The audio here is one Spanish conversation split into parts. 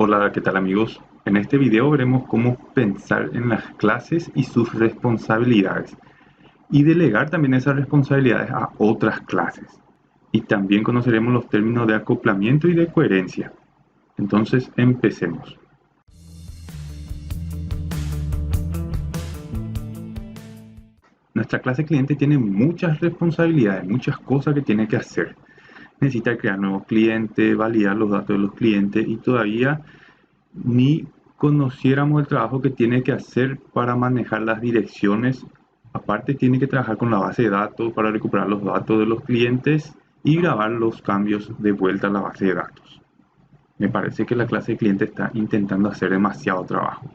Hola, ¿qué tal amigos? En este video veremos cómo pensar en las clases y sus responsabilidades y delegar también esas responsabilidades a otras clases. Y también conoceremos los términos de acoplamiento y de coherencia. Entonces, empecemos. Nuestra clase cliente tiene muchas responsabilidades, muchas cosas que tiene que hacer. Necesita crear nuevos clientes, validar los datos de los clientes y todavía ni conociéramos el trabajo que tiene que hacer para manejar las direcciones. Aparte, tiene que trabajar con la base de datos para recuperar los datos de los clientes y grabar los cambios de vuelta a la base de datos. Me parece que la clase de cliente está intentando hacer demasiado trabajo.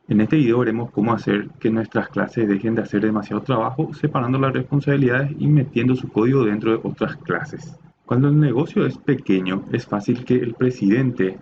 En este video veremos cómo hacer que nuestras clases dejen de hacer demasiado trabajo, separando las responsabilidades y metiendo su código dentro de otras clases. Cuando el negocio es pequeño, es fácil que el presidente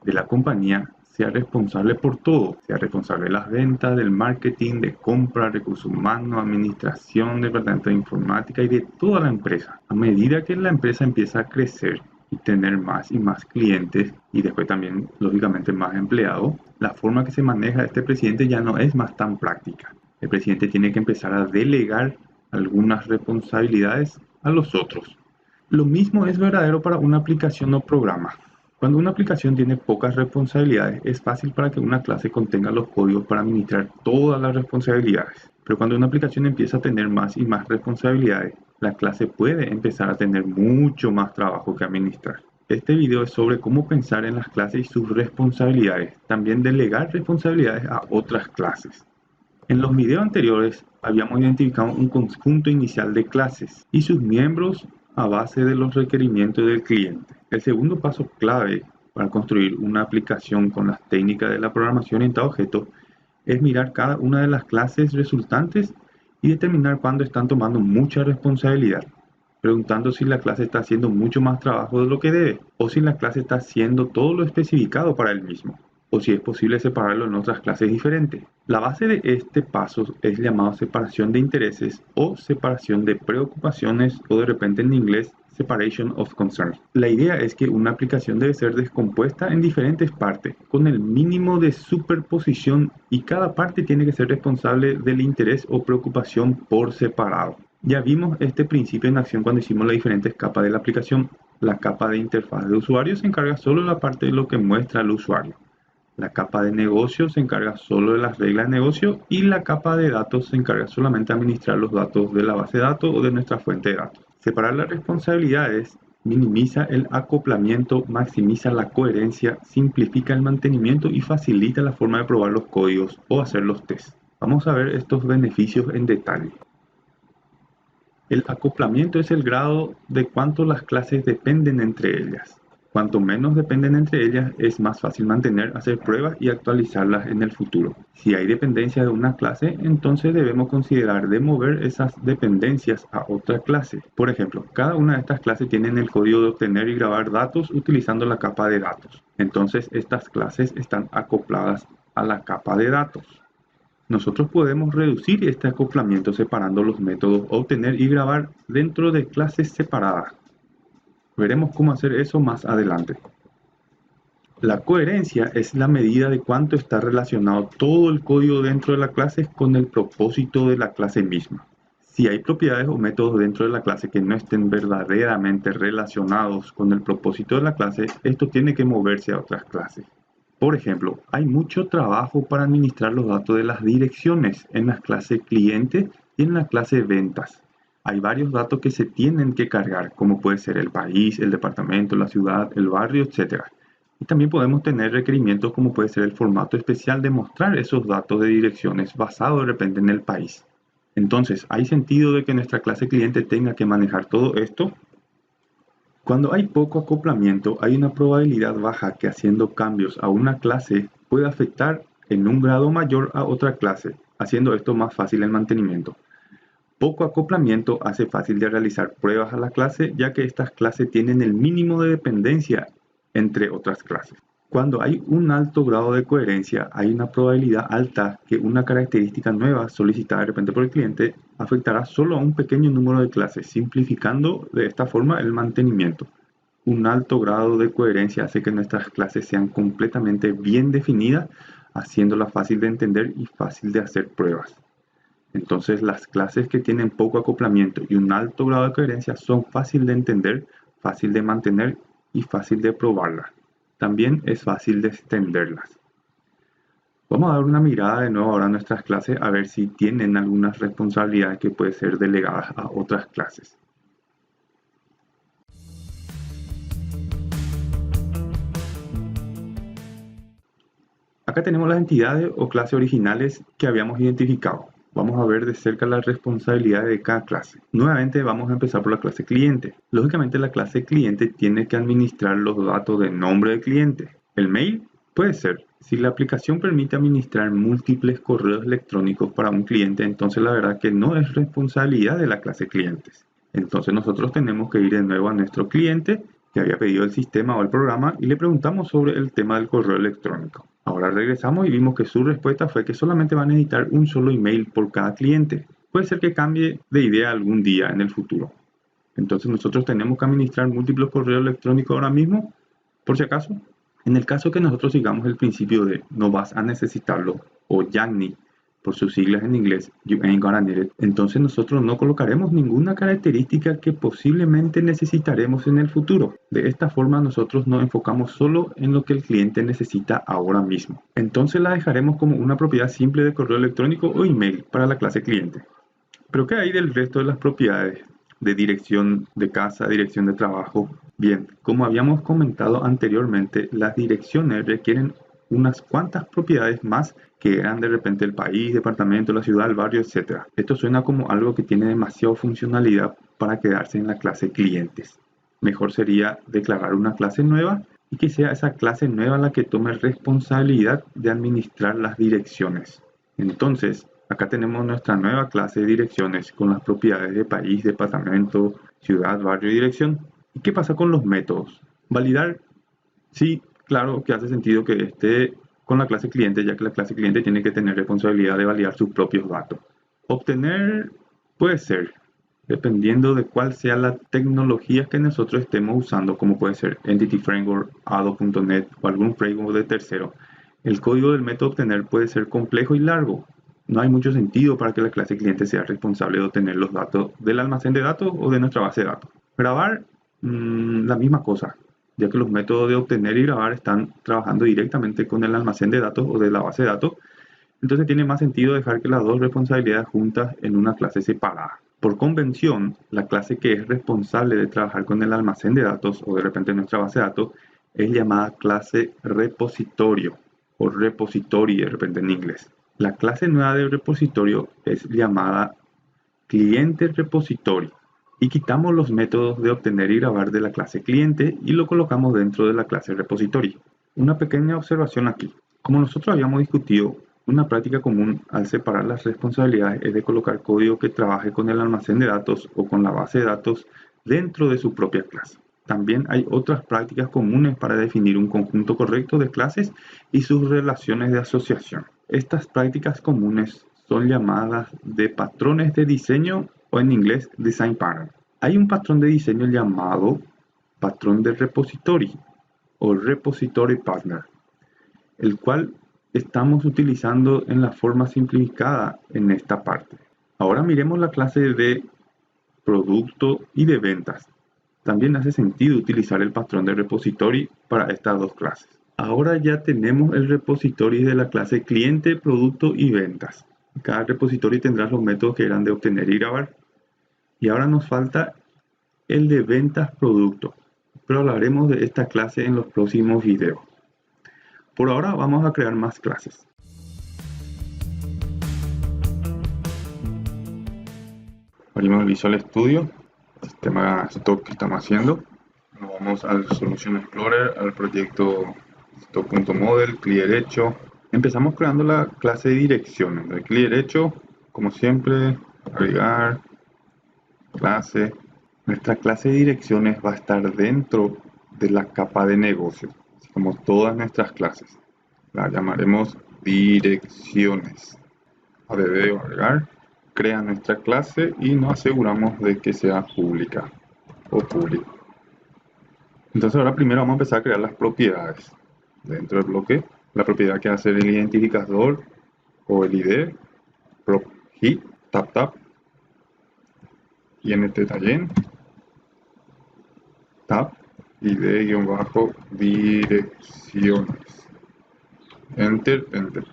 de la compañía sea responsable por todo, sea responsable de las ventas, del marketing, de compra, recursos humanos, administración, departamento de informática y de toda la empresa. A medida que la empresa empieza a crecer y tener más y más clientes y después también, lógicamente, más empleados, la forma que se maneja este presidente ya no es más tan práctica. El presidente tiene que empezar a delegar algunas responsabilidades a los otros. Lo mismo es verdadero para una aplicación o programa. Cuando una aplicación tiene pocas responsabilidades, es fácil para que una clase contenga los códigos para administrar todas las responsabilidades. Pero cuando una aplicación empieza a tener más y más responsabilidades, la clase puede empezar a tener mucho más trabajo que administrar. Este video es sobre cómo pensar en las clases y sus responsabilidades, también delegar responsabilidades a otras clases. En los videos anteriores habíamos identificado un conjunto inicial de clases y sus miembros a base de los requerimientos del cliente. El segundo paso clave para construir una aplicación con las técnicas de la programación orientada a objetos es mirar cada una de las clases resultantes y determinar cuándo están tomando mucha responsabilidad, preguntando si la clase está haciendo mucho más trabajo de lo que debe o si la clase está haciendo todo lo especificado para el mismo, o si es posible separarlo en otras clases diferentes. La base de este paso es llamado separación de intereses o separación de preocupaciones o de repente en inglés separation of concerns. La idea es que una aplicación debe ser descompuesta en diferentes partes con el mínimo de superposición y cada parte tiene que ser responsable del interés o preocupación por separado. Ya vimos este principio en acción cuando hicimos las diferentes capas de la aplicación. La capa de interfaz de usuario se encarga solo de la parte de lo que muestra al usuario. La capa de negocio se encarga solo de las reglas de negocio y la capa de datos se encarga solamente de administrar los datos de la base de datos o de nuestra fuente de datos. Separar las responsabilidades minimiza el acoplamiento, maximiza la coherencia, simplifica el mantenimiento y facilita la forma de probar los códigos o hacer los tests. Vamos a ver estos beneficios en detalle. El acoplamiento es el grado de cuánto las clases dependen entre ellas. Cuanto menos dependen entre ellas, es más fácil mantener, hacer pruebas y actualizarlas en el futuro. Si hay dependencia de una clase, entonces debemos considerar de mover esas dependencias a otra clase. Por ejemplo, cada una de estas clases tienen el código de obtener y grabar datos utilizando la capa de datos. Entonces, estas clases están acopladas a la capa de datos. Nosotros podemos reducir este acoplamiento separando los métodos obtener y grabar dentro de clases separadas. Veremos cómo hacer eso más adelante. La coherencia es la medida de cuánto está relacionado todo el código dentro de la clase con el propósito de la clase misma. Si hay propiedades o métodos dentro de la clase que no estén verdaderamente relacionados con el propósito de la clase, esto tiene que moverse a otras clases. Por ejemplo, hay mucho trabajo para administrar los datos de las direcciones en las clases cliente y en la clase ventas. Hay varios datos que se tienen que cargar, como puede ser el país, el departamento, la ciudad, el barrio, etc. Y también podemos tener requerimientos como puede ser el formato especial de mostrar esos datos de direcciones basado de repente en el país. Entonces, ¿hay sentido de que nuestra clase cliente tenga que manejar todo esto? Cuando hay poco acoplamiento, hay una probabilidad baja que haciendo cambios a una clase pueda afectar en un grado mayor a otra clase, haciendo esto más fácil el mantenimiento. Poco acoplamiento hace fácil de realizar pruebas a la clase, ya que estas clases tienen el mínimo de dependencia entre otras clases. Cuando hay un alto grado de coherencia, hay una probabilidad alta que una característica nueva solicitada de repente por el cliente afectará solo a un pequeño número de clases, simplificando de esta forma el mantenimiento. Un alto grado de coherencia hace que nuestras clases sean completamente bien definidas, haciéndolas fácil de entender y fácil de hacer pruebas. Entonces, las clases que tienen poco acoplamiento y un alto grado de coherencia son fácil de entender, fácil de mantener y fácil de probarlas. También es fácil de extenderlas. Vamos a dar una mirada de nuevo ahora a nuestras clases a ver si tienen algunas responsabilidades que pueden ser delegadas a otras clases. Acá tenemos las entidades o clases originales que habíamos identificado. Vamos a ver de cerca las responsabilidades de cada clase. Nuevamente vamos a empezar por la clase cliente. Lógicamente la clase cliente tiene que administrar los datos de nombre del cliente. El mail puede ser. Si la aplicación permite administrar múltiples correos electrónicos para un cliente, entonces la verdad que no es responsabilidad de la clase clientes. Entonces nosotros tenemos que ir de nuevo a nuestro cliente que había pedido el sistema o el programa y le preguntamos sobre el tema del correo electrónico. Ahora regresamos y vimos que su respuesta fue que solamente va a necesitar un solo email por cada cliente. Puede ser que cambie de idea algún día en el futuro. Entonces nosotros tenemos que administrar múltiples correos electrónicos ahora mismo, por si acaso. En el caso que nosotros sigamos el principio de no vas a necesitarlo, o YAGNI, por sus siglas en inglés, you ain't gonna need it, entonces nosotros no colocaremos ninguna característica que posiblemente necesitaremos en el futuro. De esta forma nosotros nos enfocamos solo en lo que el cliente necesita ahora mismo. Entonces la dejaremos como una propiedad simple de correo electrónico o email para la clase cliente. Pero ¿qué hay del resto de las propiedades? De dirección de casa, dirección de trabajo. Bien, como habíamos comentado anteriormente, las direcciones requieren unas cuantas propiedades más que eran de repente el país, departamento, la ciudad, el barrio, etc. Esto suena como algo que tiene demasiada funcionalidad para quedarse en la clase clientes. Mejor sería declarar una clase nueva y que sea esa clase nueva la que tome responsabilidad de administrar las direcciones. Entonces, acá tenemos nuestra nueva clase de direcciones con las propiedades de país, departamento, ciudad, barrio y dirección. ¿Y qué pasa con los métodos? Validar, sí, claro que hace sentido que esté con la clase cliente, ya que la clase cliente tiene que tener responsabilidad de validar sus propios datos. Obtener puede ser, dependiendo de cuál sea la tecnología que nosotros estemos usando, como puede ser Entity Framework, Ado.net o algún framework de tercero. El código del método obtener puede ser complejo y largo. No hay mucho sentido para que la clase cliente sea responsable de obtener los datos del almacén de datos o de nuestra base de datos. Grabar, la misma cosa, ya que los métodos de obtener y grabar están trabajando directamente con el almacén de datos o de la base de datos. Entonces tiene más sentido dejar que las dos responsabilidades juntas en una clase separada. Por convención, la clase que es responsable de trabajar con el almacén de datos o de repente nuestra base de datos es llamada clase repositorio o repository de repente en inglés. La clase nueva de repositorio es llamada cliente repository y quitamos los métodos de obtener y grabar de la clase cliente y lo colocamos dentro de la clase repository. Una pequeña observación aquí. Como nosotros habíamos discutido, una práctica común al separar las responsabilidades es de colocar código que trabaje con el almacén de datos o con la base de datos dentro de su propia clase. También hay otras prácticas comunes para definir un conjunto correcto de clases y sus relaciones de asociación. Estas prácticas comunes son llamadas de patrones de diseño o en inglés design pattern. Hay un patrón de diseño llamado patrón de repository o repository partner, el cual estamos utilizando en la forma simplificada en esta parte. Ahora miremos la clase de producto y de ventas. También hace sentido utilizar el patrón de repository para estas dos clases. Ahora ya tenemos el repository de la clase cliente, producto y ventas. Cada repository tendrá los métodos que eran de obtener y grabar. Y ahora nos falta el de ventas producto, pero hablaremos de esta clase en los próximos videos. Por ahora vamos a crear más clases. Abrimos el Visual Studio, sistema stock que estamos haciendo. Nos vamos al Solution Explorer, al proyecto stock.model, clic derecho. Empezamos creando la clase de direcciones. De clic derecho, como siempre, agregar, clase. Nuestra clase de direcciones va a estar dentro de la capa de negocios, así como todas nuestras clases. La llamaremos direcciones. Add o agregar, crea nuestra clase y nos aseguramos de que sea pública o público. Entonces ahora primero vamos a empezar a crear las propiedades dentro del bloque. La propiedad que va a ser el identificador o el ID, prop hit, tap tap, int tallen, tab, id-direcciones. Enter, enter.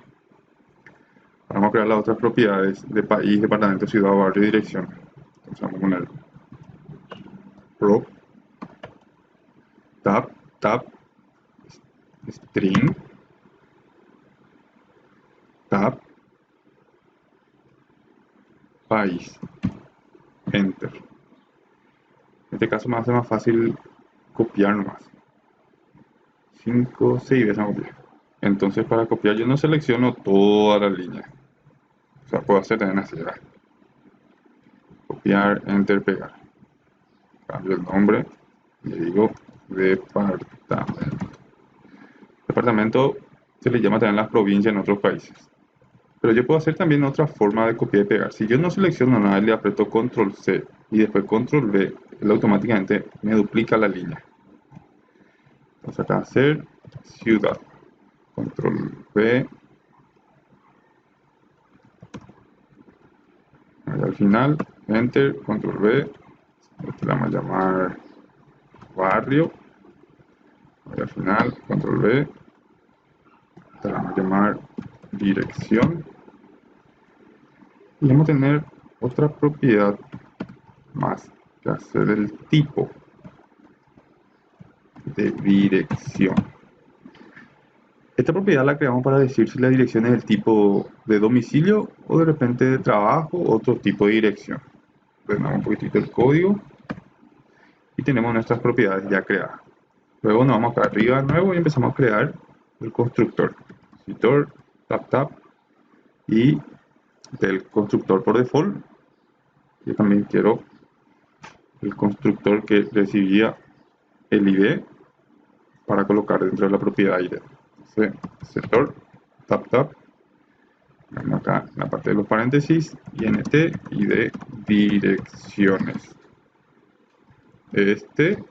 Vamos a crear las otras propiedades de país, departamento, ciudad, barrio y dirección. Entonces vamos a poner prop, tab, tab, string, tab, país, enter. En este caso me hace más fácil copiar nomás. 5, 6 veces a copiar. Entonces para copiar yo no selecciono toda la línea. O sea, puedo hacer también así, ¿verdad? Copiar, enter, pegar. Cambio el nombre, le digo departamento. Departamento se le llama también las provincias en otros países. Pero yo puedo hacer también otra forma de copiar y pegar. Si yo no selecciono nada, le aprieto control C y después control V, él automáticamente me duplica la línea. Entonces acá hacer ciudad, control V, al final, enter, control V, este le vamos a llamar barrio, al final, control V, este le vamos a llamar dirección, y vamos a tener otra propiedad más, que hacer el tipo de dirección. Esta propiedad la creamos para decir si la dirección es el tipo de domicilio o de repente de trabajo o otro tipo de dirección. Ordenamos un poquitito el código y tenemos nuestras propiedades ya creadas. Luego nos vamos acá arriba de nuevo y empezamos a crear el constructor. Constructor, tap tap, y del constructor por default. Yo también quiero el constructor que recibía el ID para colocar dentro de la propiedad ID. Entonces, sector, tap tap, vamos acá en la parte de los paréntesis, int y de direcciones. Este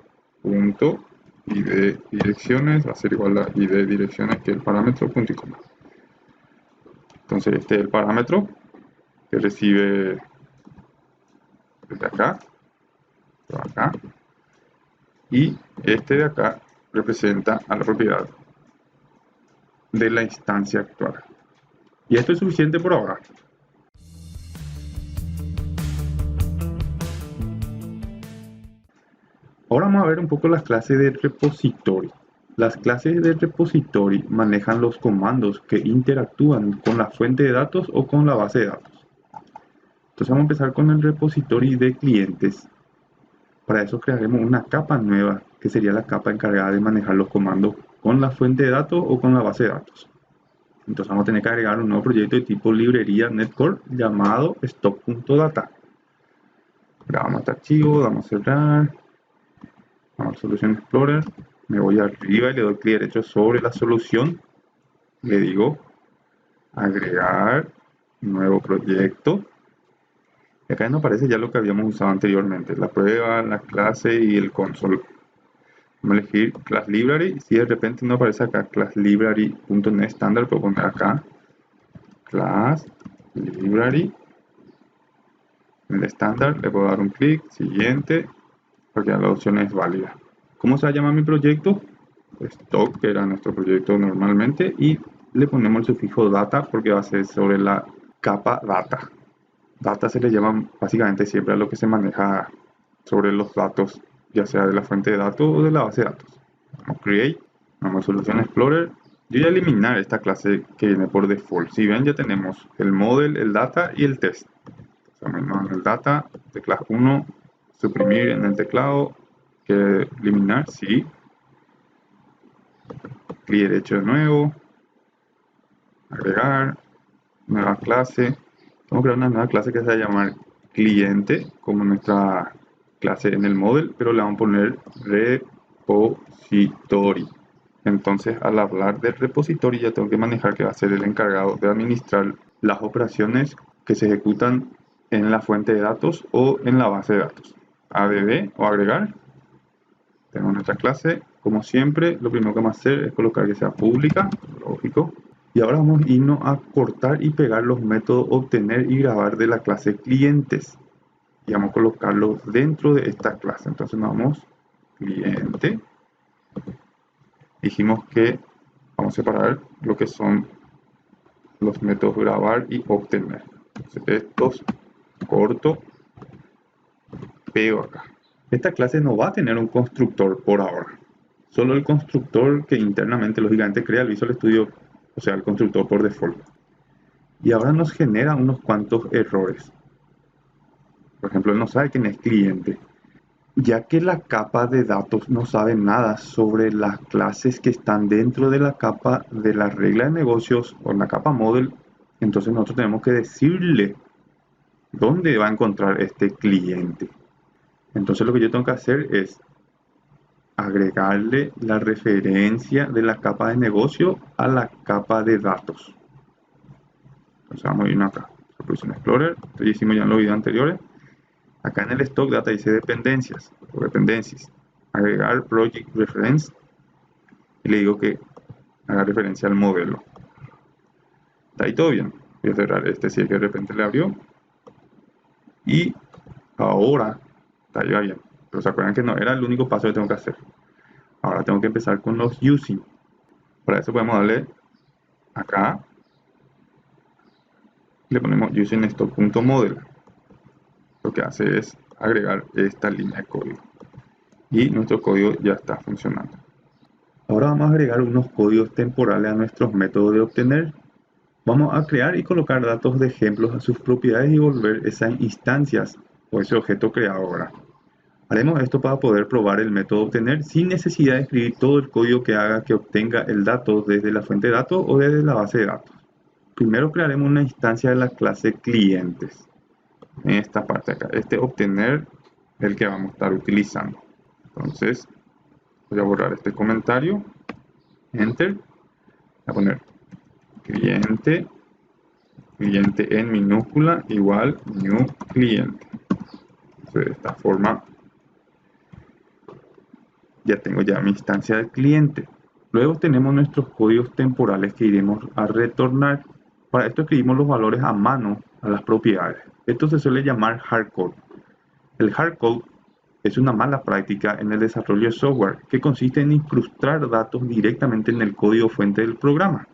punto id direcciones va a ser igual a id direcciones que el parámetro punto y coma. Entonces este es el parámetro que recibe desde acá, y este de acá representa a la propiedad de la instancia actual. Y esto es suficiente por ahora. Ahora vamos a ver un poco las clases de repository. Las clases de repository manejan los comandos que interactúan con la fuente de datos o con la base de datos. Entonces vamos a empezar con el repository de clientes. Para eso crearemos una capa nueva, que sería la capa encargada de manejar los comandos con la fuente de datos o con la base de datos. Entonces vamos a tener que agregar un nuevo proyecto de tipo librería netcore llamado stock.data. Grabamos este archivo, damos a cerrar. Vamos a Solution Explorer, me voy arriba y le doy clic derecho sobre la solución, le digo agregar nuevo proyecto, y acá nos aparece ya lo que habíamos usado anteriormente, la prueba, la clase y el console. Vamos a elegir class library. Si de repente no aparece acá class library.net standard, puedo poner acá class library en el estándar, le puedo dar un clic, siguiente, porque la opción es válida. ¿Cómo se llama mi proyecto? Stock, que era nuestro proyecto normalmente, y le ponemos el sufijo data porque va a ser sobre la capa data. Data se le llama básicamente siempre a lo que se maneja sobre los datos, ya sea de la fuente de datos o de la base de datos. Vamos a create, vamos a Solution Explorer. Yo voy a eliminar esta clase que viene por default. Si ven, ya tenemos el model, el data y el test. Entonces, en el data, tecla 1, suprimir en el teclado, que eliminar, sí. Clic derecho de nuevo, agregar, nueva clase. Vamos a crear una nueva clase que se va a llamar cliente, como nuestra clase en el model, pero le vamos a poner repository. Entonces, al hablar del repository, ya tengo que manejar que va a ser el encargado de administrar las operaciones que se ejecutan en la fuente de datos o en la base de datos. Add o agregar. Tenemos nuestra clase, como siempre, lo primero que vamos a hacer es colocar que sea pública, lógico. Y ahora vamos a irnos a cortar y pegar los métodos obtener y grabar de la clase clientes. Y vamos a colocarlos dentro de esta clase. Entonces nos vamos, cliente. Dijimos que vamos a separar lo que son los métodos grabar y obtener. Entonces estos corto, pego acá. Esta clase no va a tener un constructor por ahora. Solo el constructor que internamente, lógicamente, crea el Visual Studio, o sea, el constructor por default. Y ahora nos genera unos cuantos errores. Por ejemplo, él no sabe quién es cliente, ya que la capa de datos no sabe nada sobre las clases que están dentro de la capa de la regla de negocios o la capa model. Entonces nosotros tenemos que decirle dónde va a encontrar este cliente. Entonces lo que yo tengo que hacer es agregarle la referencia de la capa de negocio a la capa de datos. Entonces vamos a irnos acá, Solution Explorer, esto ya hicimos ya en los videos anteriores. Acá en el Stock Data dice dependencias o dependencias. Agregar Project Reference y le digo que haga referencia al modelo. Está ahí todo bien. Voy a cerrar este si es que de repente le abrió. Y ahora está ya bien. Pero se acuerdan que no era el único paso que tengo que hacer. Ahora tengo que empezar con los using. Para eso podemos darle acá. Le ponemos using stock.model. Lo que hace es agregar esta línea de código. Y nuestro código ya está funcionando. Ahora vamos a agregar unos códigos temporales a nuestros métodos de obtener. Vamos a crear y colocar datos de ejemplos a sus propiedades y volver esas instancias o ese objeto creado ahora. Haremos esto para poder probar el método obtener sin necesidad de escribir todo el código que haga que obtenga el dato desde la fuente de datos o desde la base de datos. Primero crearemos una instancia de la clase clientes. En esta parte acá, este obtener es el que vamos a estar utilizando. Entonces, voy a borrar este comentario, enter, voy a poner cliente, cliente en minúscula igual new cliente. Entonces, de esta forma ya tengo ya mi instancia del cliente. Luego tenemos nuestros códigos temporales que iremos a retornar. Para esto escribimos los valores a mano a las propiedades. Esto se suele llamar hardcode. El hardcode es una mala práctica en el desarrollo de software que consiste en incrustar datos directamente en el código fuente del programa,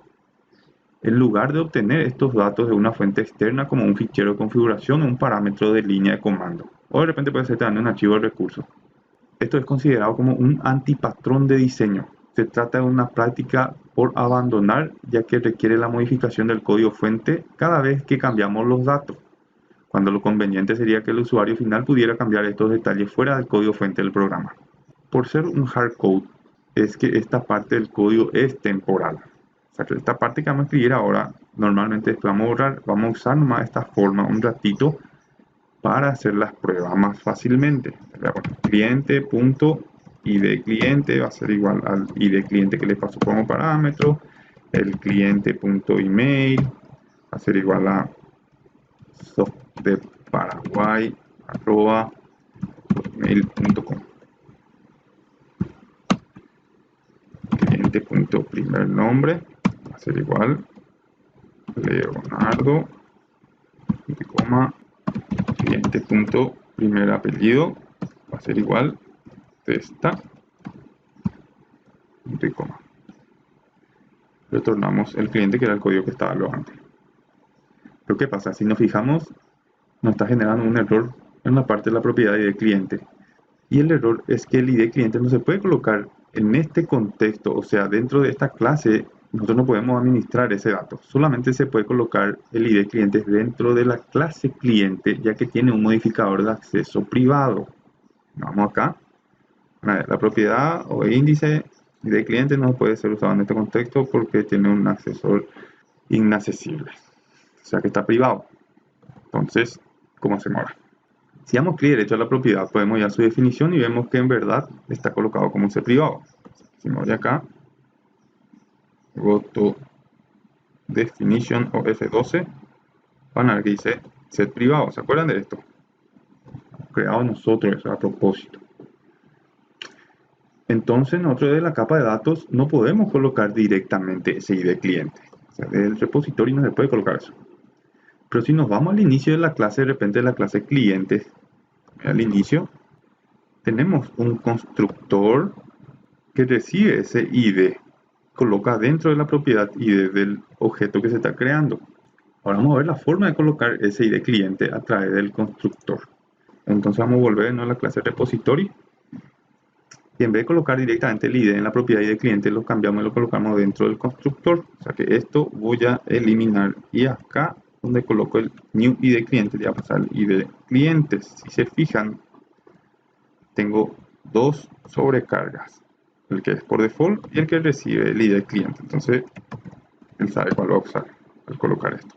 en lugar de obtener estos datos de una fuente externa como un fichero de configuración o un parámetro de línea de comando, o de repente puede ser también un archivo de recursos. Esto es considerado como un antipatrón de diseño. Se trata de una práctica por abandonar, ya que requiere la modificación del código fuente cada vez que cambiamos los datos, cuando lo conveniente sería que el usuario final pudiera cambiar estos detalles fuera del código fuente del programa. Por ser un hardcode, es que esta parte del código es temporal. O sea que esta parte que vamos a escribir ahora, normalmente después vamos a borrar, vamos a usar nomás esta forma un ratito para hacer las pruebas más fácilmente. Cliente.id cliente va a ser igual al id cliente que le pasó como parámetro. El cliente.email va a ser igual a softdeparaguay@mail.com. Cliente.primer nombre va a ser igual Leonardo, coma, cliente.primer apellido va a ser igual testa, punto y coma. Retornamos el cliente que era el código que estaba lo antes. Pero ¿qué pasa? Si nos fijamos, nos está generando un error en la parte de la propiedad de cliente. Y el error es que el ID cliente no se puede colocar en este contexto, o sea, dentro de esta clase, nosotros no podemos administrar ese dato. Solamente se puede colocar el ID cliente dentro de la clase cliente, ya que tiene un modificador de acceso privado. Vamos acá. La propiedad o índice ID cliente no puede ser usado en este contexto porque tiene un acceso inaccesible. O sea que está privado. Entonces, ¿cómo hacemos ahora? Si damos clic derecho a la propiedad, podemos ir a su definición y vemos que en verdad está colocado como un set privado. Si me voy acá, go to definition o F12, van a ver que dice set privado. ¿Se acuerdan de esto? Creado nosotros eso a propósito. Entonces nosotros de la capa de datos no podemos colocar directamente ese ID cliente. O sea, del repositorio no se puede colocar eso. Pero si nos vamos al inicio de la clase, de repente de la clase clientes, al inicio, tenemos un constructor que recibe ese ID, coloca dentro de la propiedad ID del objeto que se está creando. Ahora vamos a ver la forma de colocar ese ID cliente a través del constructor. Entonces vamos a volver a la clase repository y en vez de colocar directamente el ID en la propiedad ID cliente, lo cambiamos y lo colocamos dentro del constructor. O sea que esto voy a eliminar y acá donde coloco el new ID cliente, ya va a pasar el ID clientes. Si se fijan, tengo dos sobrecargas, el que es por default y el que recibe el ID cliente. Entonces él sabe cuál va a usar al colocar esto.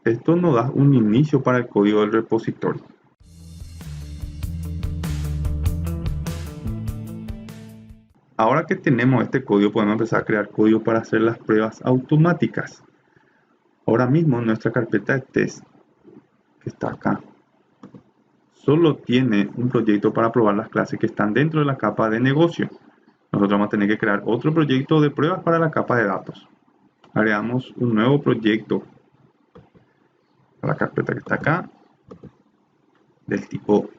Esto nos da un inicio para el código del repositorio. Ahora que tenemos este código, podemos empezar a crear código para hacer las pruebas automáticas. Ahora mismo nuestra carpeta de test, que está acá, solo tiene un proyecto para probar las clases que están dentro de la capa de negocio. Nosotros vamos a tener que crear otro proyecto de pruebas para la capa de datos. Agregamos un nuevo proyecto a la carpeta que está acá, del tipo,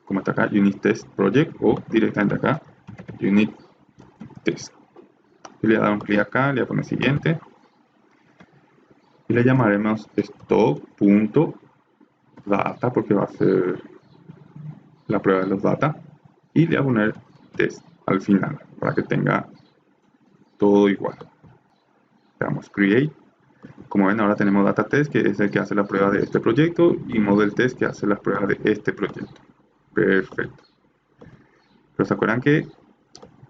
como está acá, Unit Test Project, o directamente acá, Unit Test. Y le voy a dar un clic acá, le voy a poner siguiente. Y le llamaremos stock.data porque va a ser la prueba de los data. Y le voy a poner test al final para que tenga todo igual. Le damos create. Como ven, ahora tenemos data test, que es el que hace la prueba de este proyecto, y model test, que hace las pruebas de este proyecto. Perfecto. Pero se acuerdan que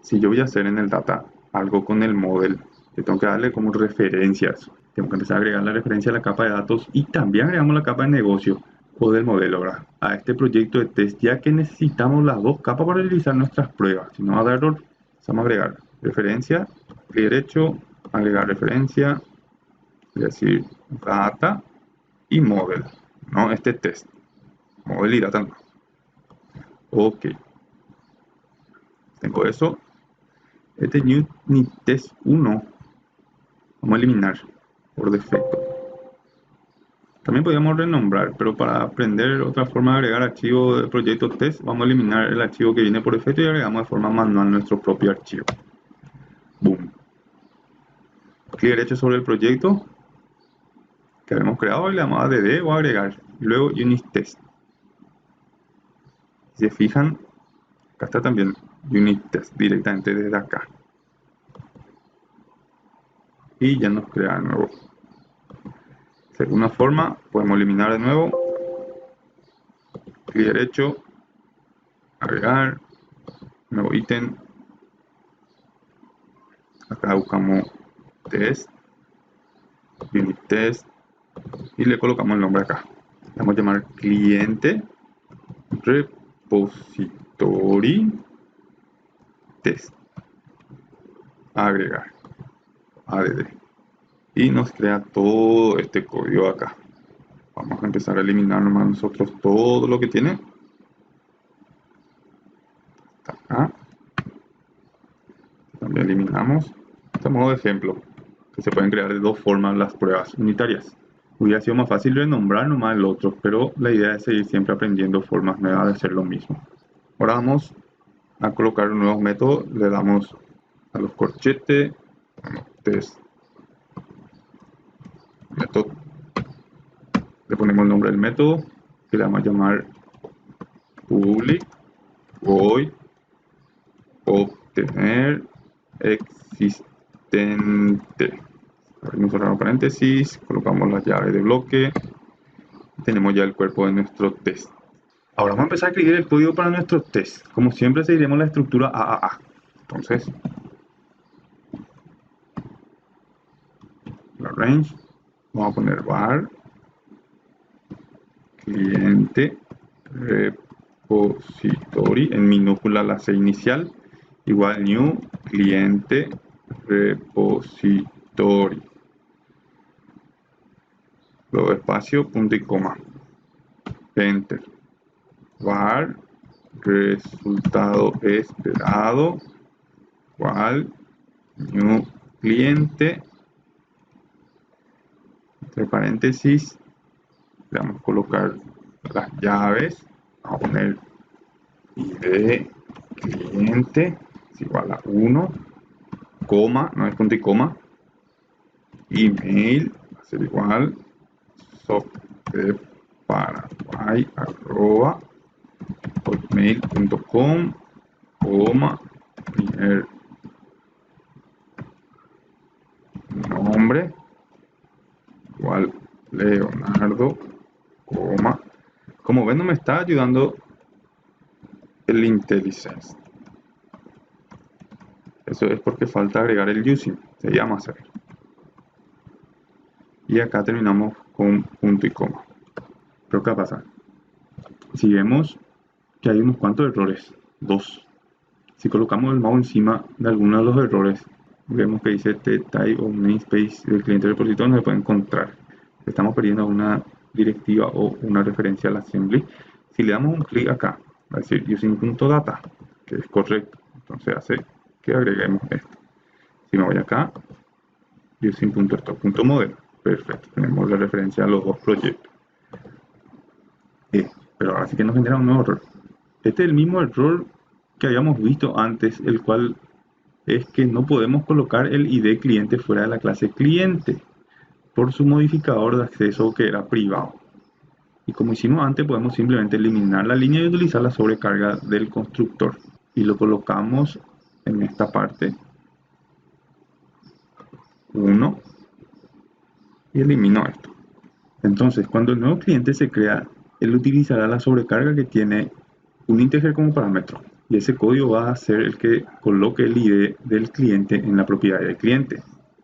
si yo voy a hacer en el data algo con el model, yo tengo que darle como referencias. Tengo que empezar a agregar la referencia a la capa de datos y también agregamos la capa de negocio o del modelo ahora a este proyecto de test, ya que necesitamos las dos capas para realizar nuestras pruebas. Si no va a dar error, vamos a agregar referencia, clic derecho, agregar referencia, es decir, data y model, no este test, model y data no. Ok, tengo eso. Este new test 1 vamos a eliminar por defecto. También podríamos renombrar, pero para aprender otra forma de agregar archivo de proyecto test, vamos a eliminar el archivo que viene por defecto y agregamos de forma manual nuestro propio archivo. Boom. Clic derecho sobre el proyecto que habíamos creado y le damos a add o agregar. Y luego unit test. Si se fijan, acá está también unit test directamente desde acá. Y ya nos crea de nuevo. De segunda forma, podemos eliminar de nuevo. Clic derecho, agregar, nuevo ítem. Acá buscamos test, unit test y le colocamos el nombre acá. Vamos a llamar cliente repository test. Agregar, add. Y nos crea todo este código acá. Vamos a empezar a eliminar nomás nosotros todo lo que tiene. Acá. También eliminamos. Este modo de ejemplo, que se pueden crear de dos formas las pruebas unitarias. Hubiera sido más fácil renombrar nomás el otro, pero la idea es seguir siempre aprendiendo formas nuevas de hacer lo mismo. Ahora vamos a colocar un nuevo método. Le damos a los corchetes, test, método. Le ponemos el nombre del método, que le vamos a llamar public void obtener existente. Abrimos cerramos paréntesis, colocamos la llave de bloque. Tenemos ya el cuerpo de nuestro test. Ahora vamos a empezar a escribir el código para nuestro test. Como siempre, seguiremos la estructura AAA. Entonces, la range, vamos a poner var cliente repository en minúscula la C inicial igual new cliente repository, luego espacio, punto y coma, enter, var resultado esperado igual new cliente, entre paréntesis, le vamos a colocar las llaves, vamos a poner id cliente es igual a 1, coma, no es punto y coma, email va a ser igual softwareparaguay@hotmail.com, coma, primer nombre igual Leonardo, coma. Como ven, no me está ayudando el IntelliSense. Eso es porque falta agregar el using, se llama hacer. Y acá terminamos con punto y coma. Pero ¿qué pasa? Si vemos que hay unos cuantos errores, dos. Si colocamos el mouse encima de alguno de los errores, vemos que dice type o namespace del cliente repositorio, no se puede encontrar. Estamos perdiendo una directiva o una referencia al assembly. Si le damos un clic acá, va a decir using.data, que es correcto. Entonces hace que agreguemos esto. Si me voy acá, using.stock.model. Perfecto, tenemos la referencia a los dos proyectos. Pero ahora sí que nos genera un nuevo error. Este es el mismo error que habíamos visto antes, el cual es que no podemos colocar el ID cliente fuera de la clase cliente por su modificador de acceso que era privado. Y como hicimos antes, podemos simplemente eliminar la línea y utilizar la sobrecarga del constructor. Y lo colocamos en esta parte 1 y elimino esto. Entonces, cuando el nuevo cliente se crea, él utilizará la sobrecarga que tiene un integer como parámetro. Y ese código va a ser el que coloque el ID del cliente en la propiedad del cliente.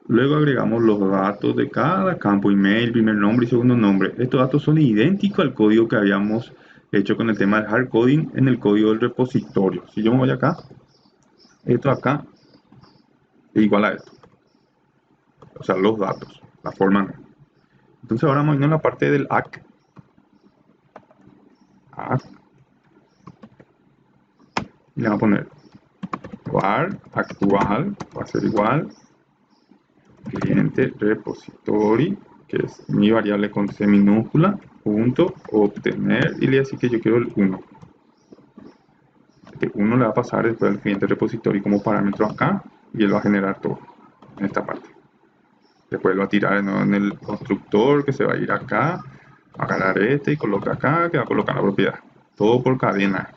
Luego agregamos los datos de cada campo, email, primer nombre y segundo nombre. Estos datos son idénticos al código que habíamos hecho con el tema del hard coding en el código del repositorio. Si yo me voy acá, esto acá es igual a esto. O sea, los datos, la forma no. Entonces ahora vamos a ir a la parte del ACK. Y le vamos a poner var actual, va a ser igual cliente repository, que es mi variable con C minúscula, punto obtener, y le voy a decir que yo quiero el 1. Este 1 le va a pasar después al cliente repository como parámetro acá, y él va a generar todo en esta parte. Después lo va a tirar en el constructor, que se va a ir acá, a agarrar este y coloca acá, que va a colocar la propiedad. Todo por cadena.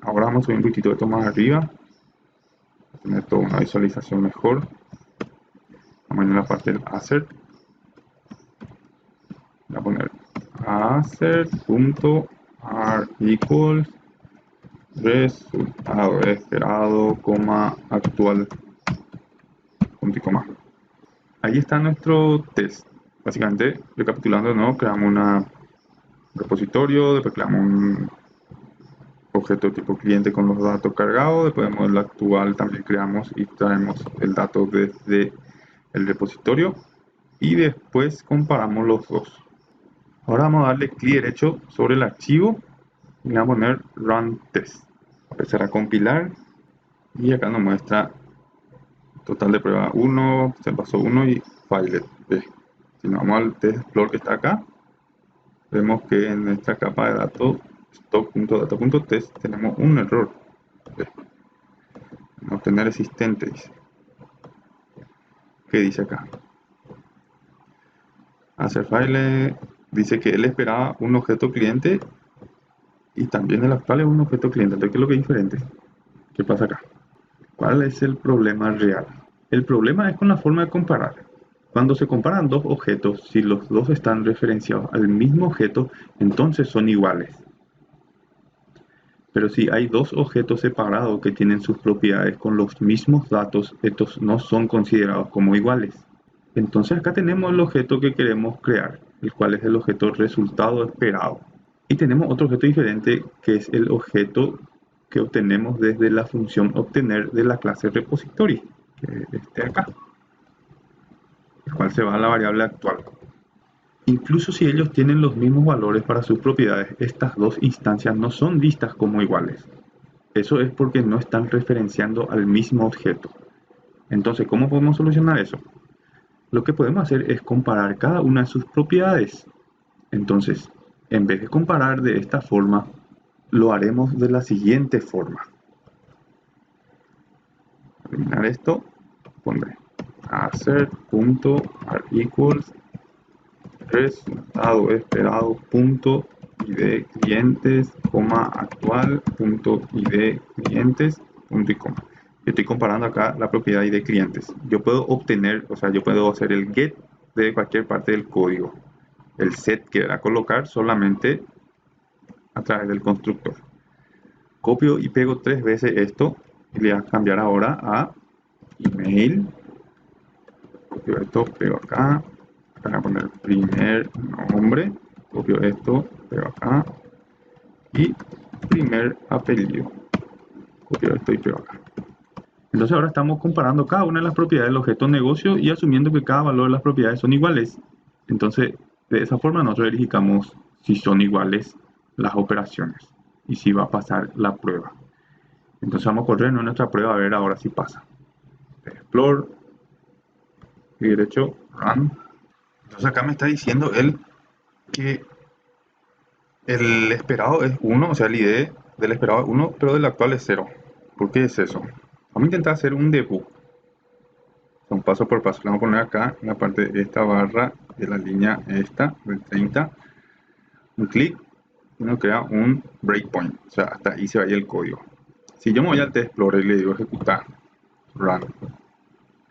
Ahora vamos a subir un poquitito de esto más arriba. Tener toda una visualización mejor. Vamos a ir a la parte del assert. Voy a poner assert.r equals resultado esperado, coma, actual, punto y coma. Ahí está nuestro test. Básicamente, recapitulando de nuevo, creamos un repositorio, después creamos un objeto tipo cliente con los datos cargados, después en el actual también creamos y traemos el dato desde el repositorio y después comparamos los dos. Ahora vamos a darle clic derecho sobre el archivo y le vamos a poner run test. Va a empezar a compilar y acá nos muestra total de prueba 1, se pasó 1 y file B. Si nos vamos al test explore que está acá, vemos que en esta capa de datos stock.data.test tenemos un error. No obtener existente, dice. ¿Qué dice acá? Hacer file dice que él esperaba un objeto cliente y también el actual es un objeto cliente. Entonces, ¿qué es lo que es diferente? ¿Qué pasa acá? ¿Cuál es el problema real? El problema es con la forma de comparar. Cuando se comparan dos objetos, si los dos están referenciados al mismo objeto, entonces son iguales. Pero si hay dos objetos separados que tienen sus propiedades con los mismos datos, estos no son considerados como iguales. Entonces acá tenemos el objeto que queremos crear, el cual es el objeto resultado esperado. Y tenemos otro objeto diferente que es el objeto que obtenemos desde la función obtener de la clase repository, que es este acá, el cual se va a la variable actual. Incluso si ellos tienen los mismos valores para sus propiedades, estas dos instancias no son vistas como iguales. Eso es porque no están referenciando al mismo objeto. Entonces, ¿cómo podemos solucionar eso? Lo que podemos hacer es comparar cada una de sus propiedades. Entonces, en vez de comparar de esta forma, lo haremos de la siguiente forma. Eliminar esto, pondré assert.arEquals resultado esperado punto id clientes, actual punto id clientes punto y coma. Estoy comparando acá la propiedad id clientes. Yo puedo obtener, o sea, yo puedo hacer el get de cualquier parte del código. El set que va a colocar solamente a través del constructor. Copio y pego 3 veces esto y le voy a cambiar ahora a email. Copio esto, pego acá. Voy a poner primer nombre, copio esto, pego acá, y primer apellido, copio esto y pego acá. Entonces ahora estamos comparando cada una de las propiedades del objeto negocio y asumiendo que cada valor de las propiedades son iguales. Entonces, de esa forma nosotros verificamos si son iguales las operaciones y si va a pasar la prueba. Entonces vamos a correr en nuestra prueba a ver ahora si pasa. Explore, y derecho, run. Entonces acá me está diciendo él que el esperado es 1, o sea, el ID del esperado es 1, pero del actual es 0. ¿Por qué es eso? Vamos a intentar hacer un debug. Son paso por paso. Le vamos a poner acá en la parte de esta barra de la línea esta, del 30, un clic y nos crea un breakpoint. O sea, hasta ahí se va a ir el código. Si yo me voy al Test Explorer y le digo ejecutar, run,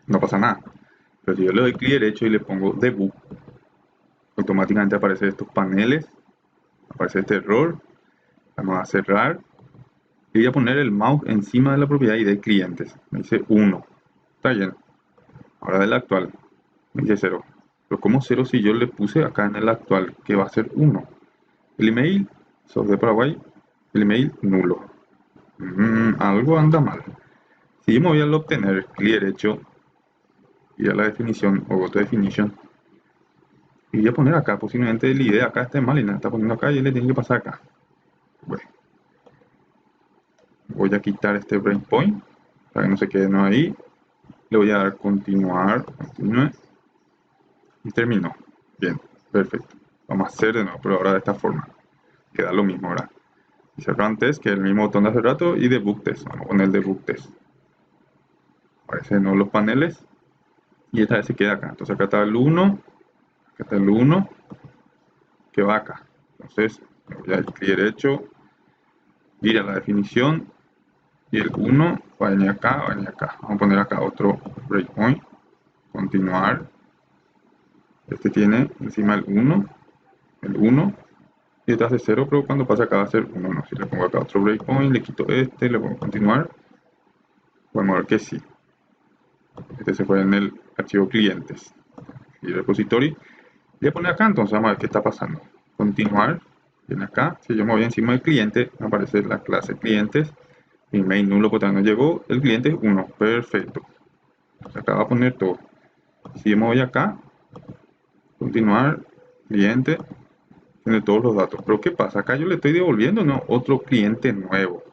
no pasa nada. Pero si yo le doy clic derecho y le pongo debug, automáticamente aparecen estos paneles, aparece este error. Vamos a cerrar y voy a poner el mouse encima de la propiedad y de clientes. Me dice 1. Está bien. Ahora del actual. Me dice 0. Pero como 0 si yo le puse acá en el actual, que va a ser 1. El email, sos de Paraguay, el email nulo. Algo anda mal. Si yo me voy a obtener, clic derecho, y a la definición, o auto definition, y voy a poner acá, posiblemente el ID acá esté mal y la está poniendo acá y él le tiene que pasar acá. Bueno, voy a quitar este breakpoint para que no se quede no ahí. Le voy a dar continuar, continúe, y terminó. Bien, perfecto. Vamos a hacer de nuevo, pero ahora de esta forma. Queda lo mismo ahora. Dice run test, que es el mismo botón de hace rato, y debug test. Vamos a poner el debug test. Aparecen de nuevo los paneles, y esta vez se queda acá. Entonces acá está el 1, acá está el 1, que va acá. Entonces, voy a dar clic derecho, ir a la definición, y el 1 va a venir acá, va a venir acá. Vamos a poner acá otro breakpoint, continuar. Este tiene encima el 1, y este hace 0, pero cuando pasa acá va a ser 1, no. Si le pongo acá otro breakpoint, le quito este, le pongo continuar, podemos ver que sí. Este se fue en el archivo clientes y repository. Voy a poner acá, entonces vamos a ver qué está pasando. Continuar, viene acá, si yo me voy encima del cliente, me aparece la clase clientes, mi main nulo porque no llegó, el cliente es 1, perfecto. Entonces acá va a poner todo. Si yo me voy acá, continuar, cliente, tiene todos los datos. Pero ¿qué pasa? Acá yo le estoy devolviendo, ¿no? Otro cliente nuevo.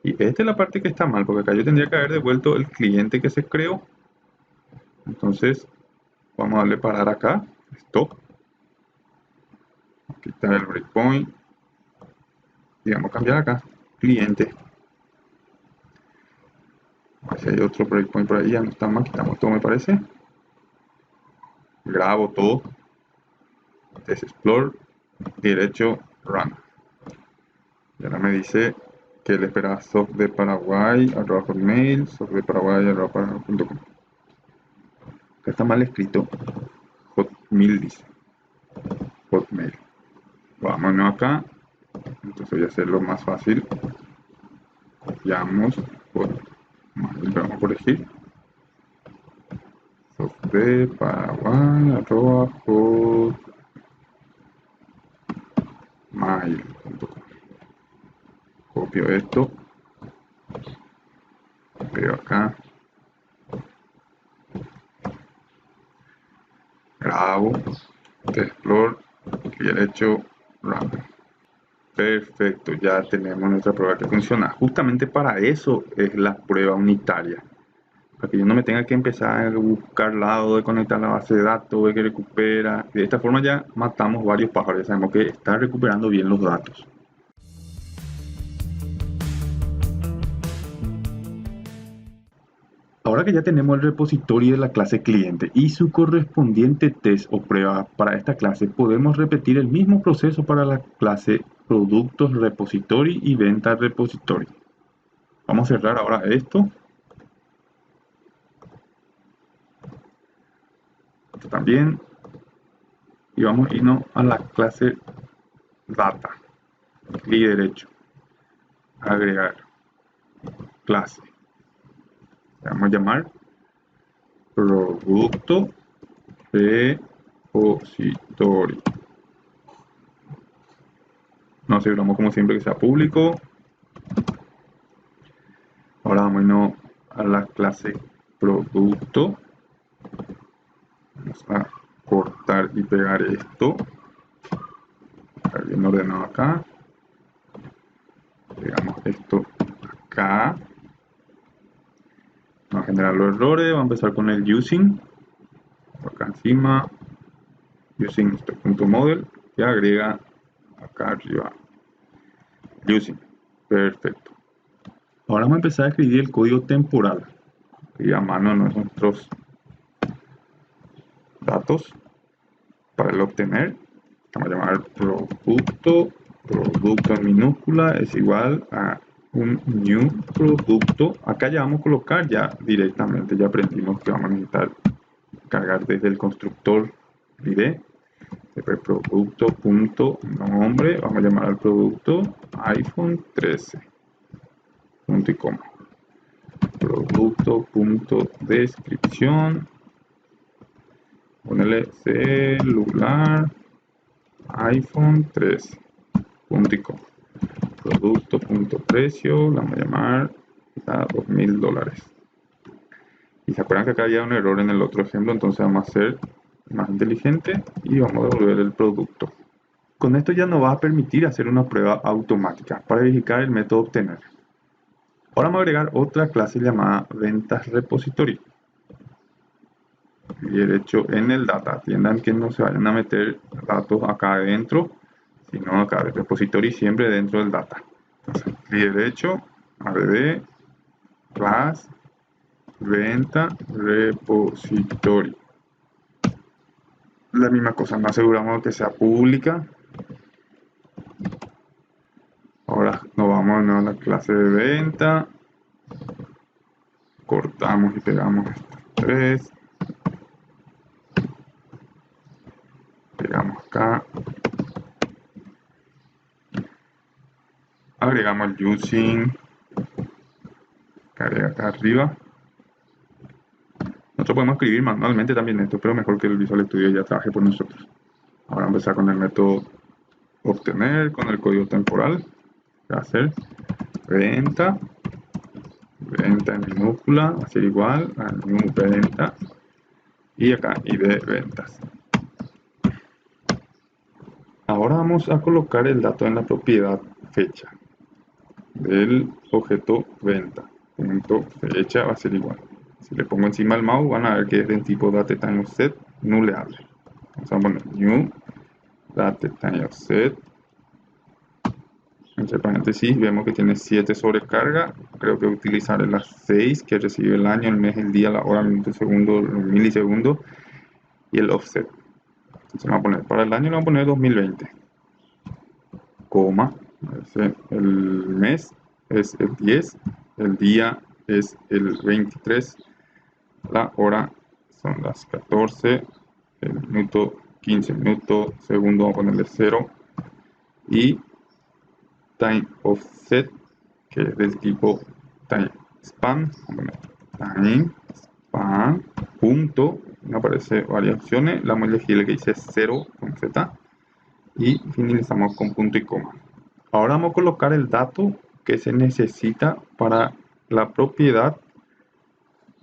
Y esta es la parte que está mal, porque acá yo tendría que haber devuelto el cliente que se creó. Entonces, vamos a darle parar acá, stop. Quitar el breakpoint. Y vamos a cambiar acá, cliente. A ver si hay otro breakpoint por ahí, ya no está mal, quitamos todo me parece. Grabo todo. Test explore, derecho, run. Y ahora me dice que él espera soft de Paraguay, @hotmail, soft de Paraguay, @paraguay.com. Acá está mal escrito, hotmail dice, hotmail. Vámonos acá, entonces voy a hacerlo más fácil. Copiamos, hotmail, vamos a corregir. Soft de Paraguay, hotmail.com. Copio esto, pego acá, grabo, explore, derecho random. Perfecto, ya tenemos nuestra prueba que funciona. Justamente para eso es la prueba unitaria. Para que yo no me tenga que empezar a buscar lado de conectar la base de datos, de que recupera. De esta forma ya matamos varios pájaros, ya sabemos que está recuperando bien los datos. Ahora que ya tenemos el repositorio de la clase cliente y su correspondiente test o prueba para esta clase, podemos repetir el mismo proceso para la clase productos repository y venta repository. Vamos a cerrar ahora esto. Esto también. Y vamos a irnos a la clase data. Clic derecho. Agregar. Clase. Le vamos a llamar producto repository. Nos aseguramos como siempre que sea público. Ahora vamos a irnos a la clase producto. Vamos a cortar y pegar esto. Está bien ordenado acá. Pegamos esto acá. Vamos a generar los errores. Vamos a empezar con el using. Acá encima. Using .model. Y agrega acá arriba. Using. Perfecto. Ahora vamos a empezar a escribir el código temporal. Y a mano nuestros datos para el obtener. Vamos a llamar producto en minúscula es igual a un new producto. Acá ya vamos a colocar ya directamente, ya aprendimos que vamos a necesitar cargar desde el constructor ID. Producto.nombre, vamos a llamar al producto iPhone 13. Punto y coma. Producto.descripción, ponerle celular iPhone 13. Punto y coma. Producto.precio, la vamos a llamar a $2,000. Y se acuerdan que acá había un error en el otro ejemplo, entonces vamos a ser más inteligente y vamos a devolver el producto. Con esto ya nos va a permitir hacer una prueba automática para verificar el método obtener. Ahora vamos a agregar otra clase llamada ventas repository. Y derecho en el data, atiendan que no se vayan a meter datos acá adentro, sino acá el repository siempre dentro del data. Entonces, clic derecho, add, class, venta, repository. La misma cosa, nos aseguramos que sea pública. Ahora nos vamos a la clase de venta. Cortamos y pegamos estos tres. Pegamos acá. Agregamos el using. Carga acá arriba. Nosotros podemos escribir manualmente también esto, pero mejor que el Visual Studio ya trabaje por nosotros. Ahora vamos a empezar con el método obtener, con el código temporal. Va a ser venta. Venta en minúscula, va a ser igual a new venta. Y acá ID ventas. Ahora vamos a colocar el dato en la propiedad fecha del objeto venta. Punto fecha va a ser igual. Si le pongo encima el mouse van a ver que es de tipo DateTimeOfset nuleable. Vamos a poner new DateTimeOfset. Entre paréntesis vemos que tiene 7 sobrecarga. Creo que utilizaré las 6 que recibe el año, el mes, el día, la hora, el minuto, el segundo, el milisegundo y el offset. Entonces vamos a poner para el año, le vamos a poner 2020. Coma. El mes es el 10, el día es el 23, la hora son las 14, el minuto 15 minutos, segundo vamos a ponerle 0 y time offset que es del tipo time span, time span punto, me aparece varias opciones, la vamos a elegir el que dice 0 con z y finalizamos con punto y coma. Ahora vamos a colocar el dato que se necesita para la propiedad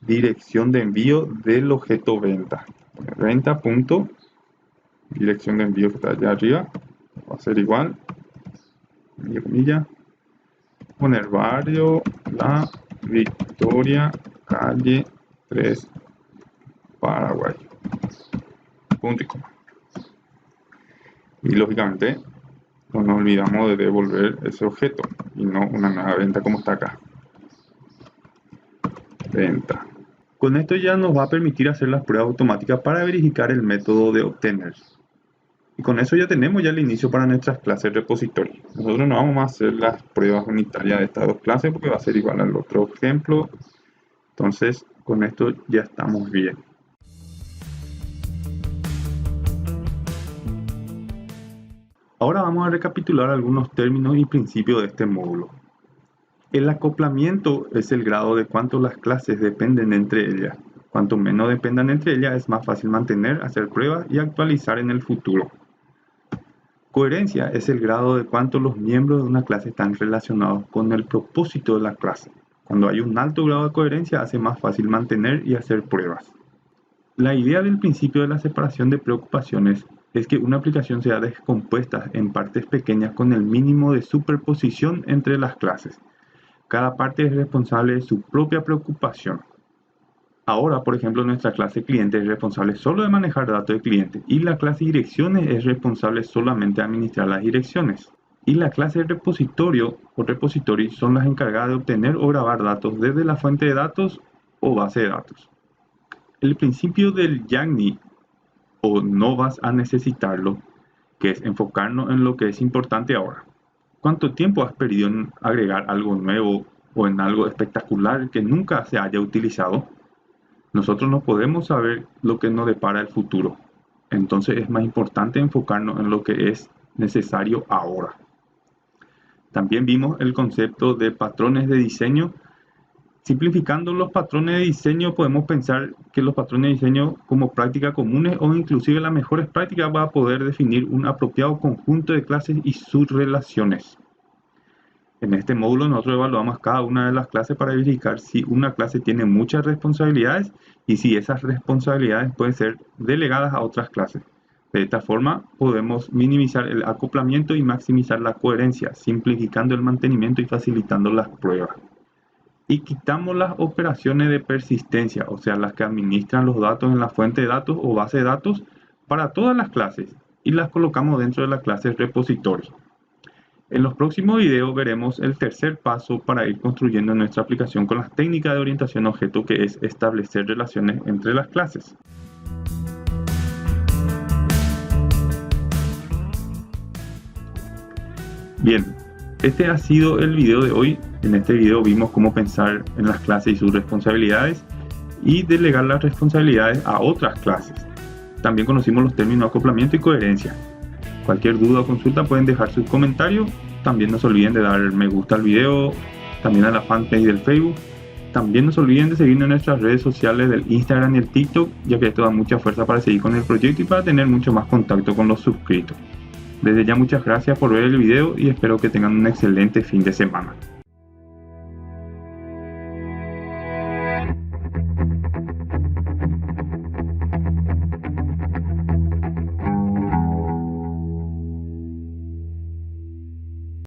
dirección de envío del objeto venta. Venta punto dirección de envío que está allá arriba, va a ser igual, entre comillas, poner barrio La Victoria, calle 3, Paraguay, punto y coma. Y lógicamente no nos olvidamos de devolver ese objeto y no una nueva venta como está acá. Venta. Con esto ya nos va a permitir hacer las pruebas automáticas para verificar el método de obtener. Y con eso ya tenemos ya el inicio para nuestras clases repositorio. Nosotros no vamos a hacer las pruebas unitarias de estas dos clases porque va a ser igual al otro ejemplo. Entonces con esto ya estamos bien. Ahora vamos a recapitular algunos términos y principios de este módulo. El acoplamiento es el grado de cuánto las clases dependen entre ellas. Cuanto menos dependan entre ellas es más fácil mantener, hacer pruebas y actualizar en el futuro. Coherencia es el grado de cuánto los miembros de una clase están relacionados con el propósito de la clase. Cuando hay un alto grado de coherencia hace más fácil mantener y hacer pruebas. La idea del principio de la separación de preocupaciones es que una aplicación sea descompuesta en partes pequeñas con el mínimo de superposición entre las clases. Cada parte es responsable de su propia preocupación. Ahora, por ejemplo, nuestra clase cliente es responsable solo de manejar datos de cliente y la clase direcciones es responsable solamente de administrar las direcciones. Y la clase repositorio o repository son las encargadas de obtener o grabar datos desde la fuente de datos o base de datos. El principio del YAGNI o no vas a necesitarlo, que es enfocarnos en lo que es importante ahora. ¿Cuánto tiempo has perdido en agregar algo nuevo o en algo espectacular que nunca se haya utilizado? Nosotros no podemos saber lo que nos depara el futuro. Entonces es más importante enfocarnos en lo que es necesario ahora. También vimos el concepto de patrones de diseño. Simplificando los patrones de diseño, podemos pensar que los patrones de diseño como prácticas comunes o inclusive las mejores prácticas va a poder definir un apropiado conjunto de clases y sus relaciones. En este módulo nosotros evaluamos cada una de las clases para verificar si una clase tiene muchas responsabilidades y si esas responsabilidades pueden ser delegadas a otras clases. De esta forma podemos minimizar el acoplamiento y maximizar la coherencia, simplificando el mantenimiento y facilitando las pruebas. Y quitamos las operaciones de persistencia, o sea, las que administran los datos en la fuente de datos o base de datos para todas las clases y las colocamos dentro de la clase repositorio. En los próximos videos veremos el tercer paso para ir construyendo nuestra aplicación con las técnicas de orientación a objeto, que es establecer relaciones entre las clases. Bien, este ha sido el video de hoy. En este video vimos cómo pensar en las clases y sus responsabilidades y delegar las responsabilidades a otras clases. También conocimos los términos acoplamiento y coherencia. Cualquier duda o consulta pueden dejar sus comentarios. También no se olviden de dar me gusta al video, también a la fanpage del Facebook. También no se olviden de seguirnos en nuestras redes sociales del Instagram y el TikTok, ya que esto da mucha fuerza para seguir con el proyecto y para tener mucho más contacto con los suscritos. Desde ya muchas gracias por ver el video y espero que tengan un excelente fin de semana.